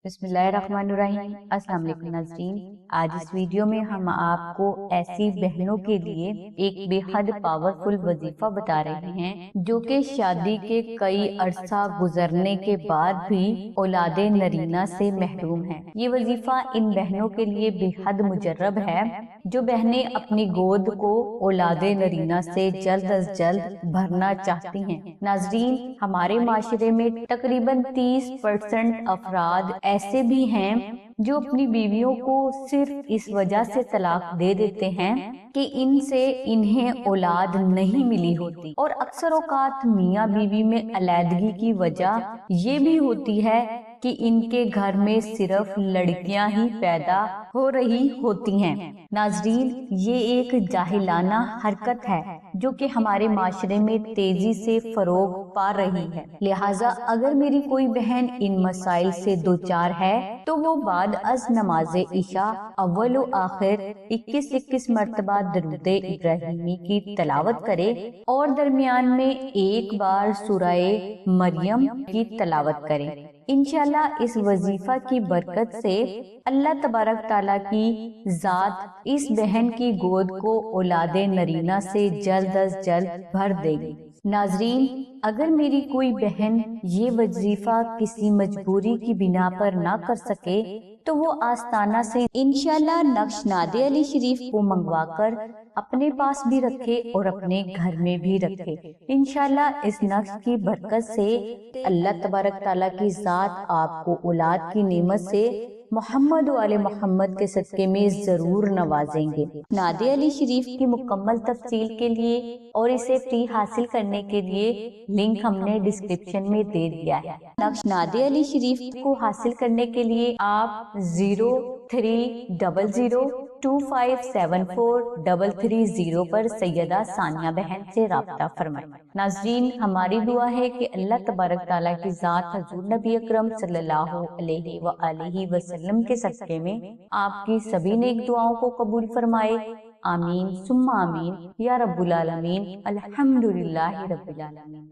بسم اللہ الرحمن الرحیم۔ السلام علیکم ناظرین، آج اس ویڈیو میں ہم آپ کو ایسی بہنوں کے لیے ایک بے حد پاورفل وظیفہ بتا رہے ہیں جو کہ شادی کے کئی عرصہ گزرنے کے بعد بھی اولاد نرینہ سے محروم ہیں۔ یہ وظیفہ ان بہنوں کے لیے بے حد مجرب ہے جو بہنیں اپنی گود کو اولاد نرینہ سے جلد از جلد بھرنا چاہتی ہیں۔ ناظرین، ہمارے معاشرے میں تقریباً 30% افراد ایسے بھی ہیں جو اپنی بیویوں کو صرف اس وجہ سے طلاق دے دیتے ہیں کہ ان سے انہیں اولاد نہیں ملی ہوتی، اور اکثر اوقات میاں بیوی میں علیحدگی کی وجہ یہ بھی ہوتی ہے کہ ان کے گھر میں صرف لڑکیاں ہی پیدا ہو رہی ہوتی ہیں۔ ناظرین، یہ ایک جاہلانہ حرکت ہے جو کہ ہمارے معاشرے میں تیزی سے فروغ پا رہی ہے، لہٰذا اگر میری کوئی بہن ان مسائل سے دوچار ہے تو وہ بعد از نماز عشاء اول و آخر 21 مرتبہ درود ابراہیمی کی تلاوت کرے اور درمیان میں ایک بار سورہ مریم کی تلاوت کرے۔ انشاءاللہ اس وظیفہ کی برکت سے اللہ تبارک تعالیٰ کی ذات اس بہن کی گود کو اولاد نرینہ سے جلد از جلد بھر دے گی۔ ناظرین، اگر میری کوئی بہن یہ وظیفہ کسی مجبوری کی بنا پر نہ کر سکے تو وہ آستانہ سے انشاءاللہ نقش ناد علی شریف کو منگوا کر اپنے پاس بھی رکھے اور اپنے گھر میں بھی رکھے۔ انشاءاللہ اس نقش کی برکت سے اللہ تبارک تعالیٰ کی ذات آپ کو اولاد کی نعمت سے محمد و آل محمد کے صدقے میں ضرور نوازیں گے۔ ناد علی شریف کی مکمل تفصیل کے لیے اور اسے فری حاصل کرنے کے لیے لنک ہم نے ڈسکرپشن میں دے دیا ہے۔ نقش ناد علی شریف کو حاصل کرنے کے لیے آپ 0300257433 پر سیدہ ثانیہ بہن سے رابطہ فرمائیں۔ ناظرین، ہماری دعا ہے کہ اللہ تبارک تعالیٰ کی ذات حضور نبی اکرم صلی اللہ علیہ وآلہ وسلم کے صدقے میں آپ کی سبھی نیک دعاؤں کو قبول فرمائے۔ آمین ثم آمین یا رب العالمین۔ الحمدللہ رب العالمین۔